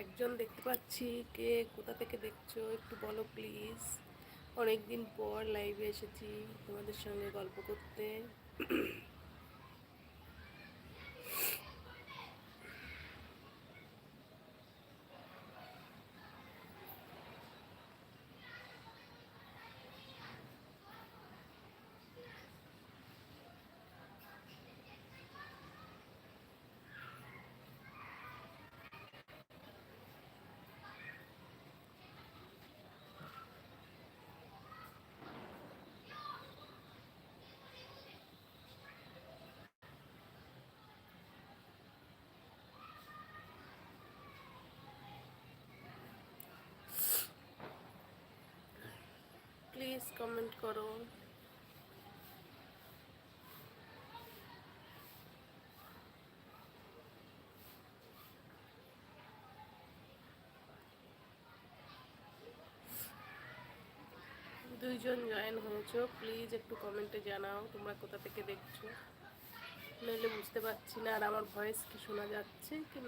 একজন দেখতে পাচ্ছি, কে কোথা থেকে দেখছো একটু বলো প্লিজ। অনেক দিন পর লাইভে এসেছি তোমাদের সঙ্গে গল্প করতে। প্লিজ কমেন্ট করো। দুইজন জয়েন হয়েছো, প্লিজ একটু কমেন্টে জানাও তোমরা কোথা থেকে দেখছো, নইলে বুঝতে পারছি না আর আমার ভয়েস কি শোনা যাচ্ছে কি না।